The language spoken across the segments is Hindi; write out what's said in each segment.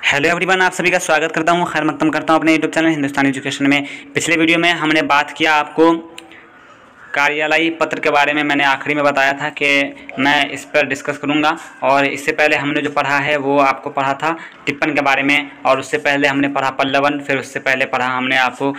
हेलो एवरीवन, आप सभी का स्वागत करता हूं, खैर मकदम करता हूं अपने यूट्यूब चैनल हिंदुस्तानी एजुकेशन में। पिछले वीडियो में हमने बात किया आपको कार्यालयी पत्र के बारे में। मैंने आखिरी में बताया था कि मैं इस पर डिस्कस करूंगा, और इससे पहले हमने जो पढ़ा है वो आपको पढ़ा था टिप्पण के बारे में, और उससे पहले हमने पढ़ा पल्लवन, फिर उससे पहले पढ़ा हमने आपको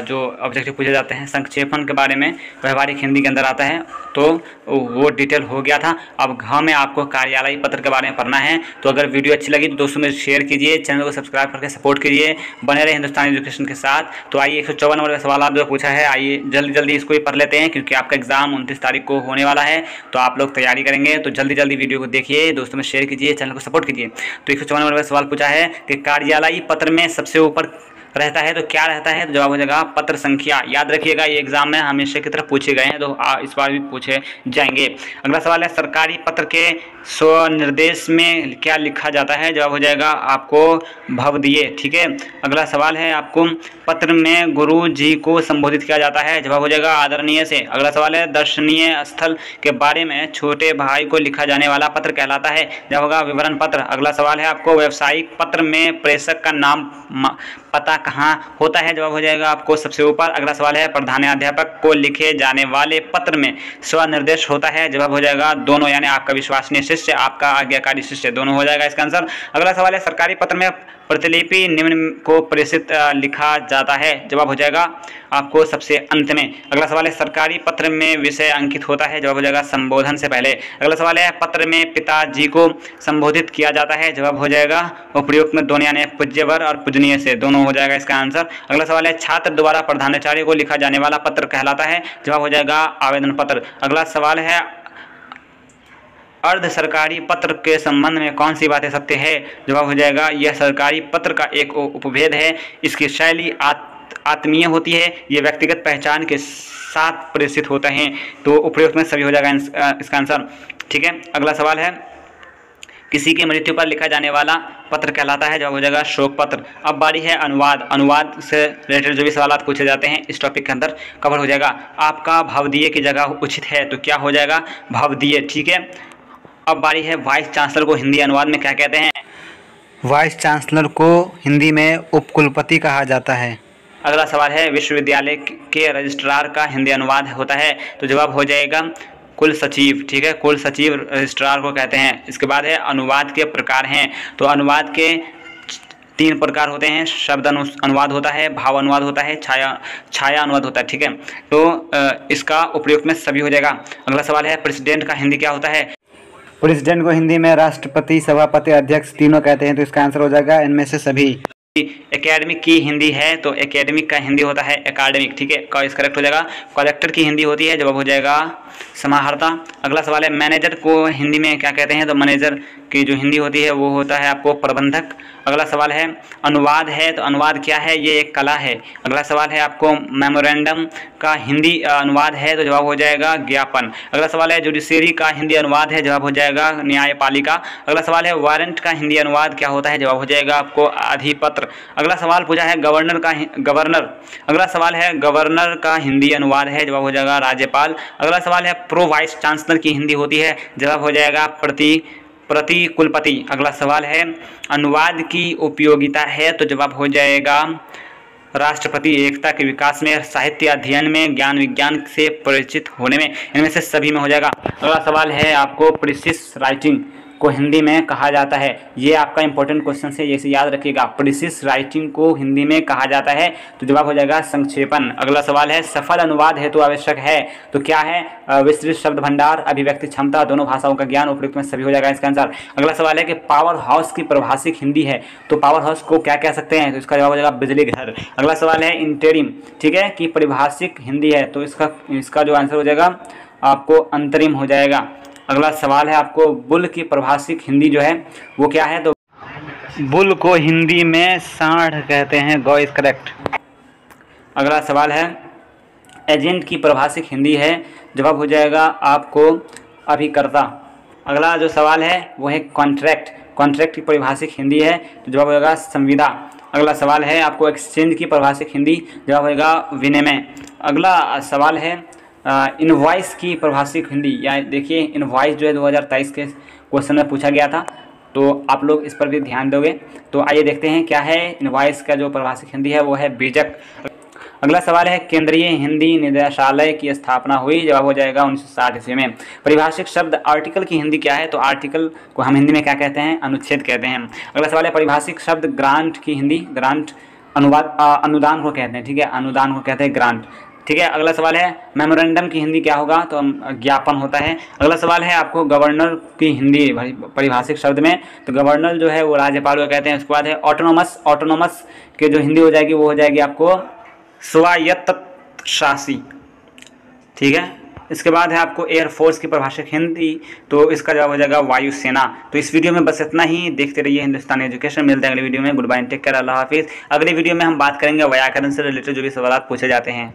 जो ऑब्जेक्टिव पूछे जाते हैं संक्षेपण के बारे में, व्यवहारिक हिंदी के अंदर आता है, तो वो डिटेल हो गया था। अब घ में आपको कार्यालयी पत्र के बारे में पढ़ना है। तो अगर वीडियो अच्छी लगी तो दोस्तों में शेयर कीजिए, चैनल को सब्सक्राइब करके सपोर्ट कीजिए, बने रहे हिंदुस्तानी एजुकेशन के साथ। तो आइए 154 नंबर का सवाल आप जो पूछा है, आइए जल्दी जल्दी इसको ही पढ़ लेते हैं, क्योंकि आपका एग्जाम 29 तारीख को होने वाला है, तो आप लोग तैयारी करेंगे। तो जल्दी जल्दी वीडियो को देखिए, दोस्तों में शेयर कीजिए, चैनल को सपोर्ट कीजिए। तो 154 नंबर का सवाल पूछा है कि कार्यालयी पत्र में सबसे ऊपर रहता है तो क्या रहता है? तो जवाब हो जाएगा पत्र संख्या। याद रखिएगा, ये एग्जाम में हमेशा की तरह पूछे गए हैं, तो इस बार भी पूछे जाएंगे। अगला सवाल है सरकारी पत्र के स्वनिर्देश में क्या लिखा जाता है? जवाब हो जाएगा आपको भवदीय। ठीक है। अगला सवाल है आपको पत्र में गुरु जी को संबोधित किया जाता है? जवाब हो जाएगा आदरणीय से। अगला सवाल है दर्शनीय स्थल के बारे में छोटे भाई को लिखा जाने वाला पत्र कहलाता है? जवाब होगा विवरण पत्र। अगला सवाल है आपको व्यावसायिक पत्र में प्रेषक का नाम पता कहाँ होता है? जवाब हो जाएगा आपको सबसे ऊपर। अगला सवाल है प्रधानाध्यापक को लिखे जाने वाले पत्र में स्वनिर्देश होता है? जवाब हो जाएगा दोनों, यानी आपका विश्वसनीय शिष्य, आपका आज्ञाकारी शिष्य, दोनों हो जाएगा इसका आंसर। अगला सवाल है सरकारी पत्र में प्रतिलिपि निम्न को प्रेषित लिखा जाता है? जवाब हो जाएगा आपको सबसे अंत में। अगला सवाल है सरकारी पत्र में विषय अंकित होता है? जवाब हो जाएगा संबोधन से पहले। अगला सवाल है पत्र में पिताजी को संबोधित किया जाता है? जवाब हो जाएगा उपयुक्त में दोनों, यानी पूज्यवर और पूजनीय से, दोनों हो जाएगा इसका आंसर। अगला सवाल है छात्र द्वारा प्रधानाचार्य को लिखा जाने वाला पत्र कहलाता है? जवाब हो जाएगा आवेदन पत्र। अगला सवाल है अर्ध सरकारी पत्र के संबंध में कौन सी बातें सत्य है? जवाब हो जाएगा यह सरकारी पत्र का एक उपभेद है, इसकी शैली आत्मीय होती है, ये व्यक्तिगत पहचान के साथ प्रेषित होते हैं। तो उपयुक्त में सभी हो जाएगा इसका आंसर। ठीक है। अगला सवाल है किसी की मृत्यु पर लिखा जाने वाला पत्र कहलाता है? जवाब हो जाएगा शोक पत्र। अब बारी है अनुवाद। अनुवाद से रिलेटेड जो भी सवाल पूछे जाते हैं इस टॉपिक के अंदर कवर हो जाएगा। आपका भवदीय की जगह उचित है, तो क्या हो जाएगा भवदीय। ठीक है। अब बारी है वाइस चांसलर को हिंदी अनुवाद में क्या कहते हैं? वाइस चांसलर को हिंदी में उपकुलपति कहा जाता है। अगला सवाल है विश्वविद्यालय के रजिस्ट्रार का हिंदी अनुवाद होता है? तो जवाब हो जाएगा कुल सचिव। ठीक है। कुल सचिव रजिस्ट्रार को कहते हैं। इसके बाद है अनुवाद के प्रकार हैं। तो अनुवाद के 3 प्रकार होते हैं। शब्द अनुवाद होता है, भाव अनुवाद होता है, छाया अनुवाद होता है। ठीक है। तो इसका उपयुक्त में सभी हो जाएगा। अगला सवाल है प्रेसिडेंट का हिंदी क्या होता है? प्रेसिडेंट को हिंदी में राष्ट्रपति, सभापति, अध्यक्ष तीनों कहते हैं, तो इसका आंसर हो जाएगा इनमें से सभी। एकेडमिक की हिंदी है, तो एकेडमिक का हिंदी होता है एकेडमिक। ठीक है। का इस करेक्ट हो जाएगा। कलेक्टर की हिंदी होती है? जवाब हो जाएगा समाहर्ता। अगला सवाल है मैनेजर को हिंदी में क्या कहते हैं? तो मैनेजर की जो हिंदी होती है वो होता है आपको प्रबंधक। अगला सवाल है अनुवाद है, तो अनुवाद क्या है? ये एक कला है। अगला सवाल है आपको मेमोरेंडम का हिंदी अनुवाद है? तो जवाब हो जाएगा ज्ञापन। अगला सवाल है जुडिशरी का हिंदी अनुवाद है? जवाब हो जाएगा न्यायपालिका। अगला सवाल है वारंट का हिंदी अनुवाद क्या होता है? जवाब हो जाएगा आपको अधिपत्र। अगला सवाल पूछा है गवर्नर। अगला सवाल है गवर्नर का हिंदी अनुवाद है? जवाब हो जाएगा राज्यपाल। अगला सवाल है प्रो वाइस चांसलर की हिंदी होती है? जवाब हो जाएगा प्रति कुलपति। अगला सवाल है अनुवाद की उपयोगिता है? तो जवाब हो जाएगा राष्ट्रपति एकता के विकास में, साहित्य अध्ययन में, ज्ञान विज्ञान से परिचित होने में, इनमें से सभी में हो जाएगा। अगला सवाल है आपको प्रिसिस राइटिंग को हिंदी में कहा जाता है? ये आपका इंपॉर्टेंट क्वेश्चन है, ये याद रखिएगा। प्रिसिस राइटिंग को हिंदी में कहा जाता है? तो जवाब हो जाएगा संक्षेपण। अगला सवाल है सफल अनुवाद हेतु आवश्यक है? तो क्या है? विस्तृत शब्द भंडार, अभिव्यक्ति क्षमता, दोनों भाषाओं का ज्ञान, उपयुक्त में सभी हो जाएगा इसका आंसर। अगला सवाल है कि पावर हाउस की परिभाषिक हिंदी है? तो पावर हाउस को क्या कह सकते हैं? तो इसका जवाब हो जाएगा बिजली घर। अगला सवाल है इंटरिम, ठीक है, कि परिभाषिक हिंदी है? तो इसका जो आंसर हो जाएगा आपको अंतरिम हो जाएगा। अगला सवाल है आपको बुल की परिभाषिक हिंदी जो है वो क्या है? तो बुल को हिंदी में सांड कहते हैं। गो इज करेक्ट। अगला सवाल है एजेंट की परिभाषिक हिंदी है? जवाब हो जाएगा आपको अभिकर्ता। अगला जो सवाल है वो है कॉन्ट्रैक्ट की परिभाषिक हिंदी है? तो जवाब होगा संविदा। अगला सवाल है आपको एक्सचेंज की परिभाषिक हिंदी? जवाब होगा विनिमय। अगला सवाल है इनवॉइस की परिभाषिक हिंदी, या देखिए इनवॉइस जो है 2023 के क्वेश्चन में पूछा गया था। तो आप लोग इस पर भी ध्यान दोगे। तो आइए देखते हैं क्या है इनवॉइस का जो परिभाषिक हिंदी है वो है बीजक। अगला सवाल है केंद्रीय हिंदी निदेशालय की स्थापना हुई, जवाब हो जाएगा 1960 ईस्वी में। परिभाषिक शब्द आर्टिकल की हिंदी क्या है, तो आर्टिकल को हम हिंदी में क्या कहते हैं, अनुच्छेद कहते हैं। अगला सवाल है परिभाषिक शब्द ग्रांट की हिंदी, ग्रांट अनुदान को कहते हैं, ठीक है, अनुदान को कहते हैं ग्रांट, ठीक है। अगला सवाल है मेमोरेंडम की हिंदी क्या होगा, तो ज्ञापन होता है। अगला सवाल है आपको गवर्नर की हिंदी परिभाषिक शब्द में, तो गवर्नर जो है वो राज्यपाल को कहते हैं। उसके बाद है ऑटोनोमस, ऑटोनोमस की जो हिंदी हो जाएगी वो हो जाएगी आपको स्वायत्त शासी, ठीक है। इसके बाद है आपको एयरफोर्स की परिभाषिक हिंदी, तो इसका जवाब हो जाएगा वायुसेना। तो इस वीडियो में बस इतना ही, देखते रहिए हिंदुस्तानी एजुकेशन। मिलते हैं अगले वीडियो में, गुड बाय, टेक केयर, अल्लाह हाफिज़। अगले वीडियो में हम बात करेंगे व्याकरण से रिलेटेड जो भी सवाल पूछे जाते हैं।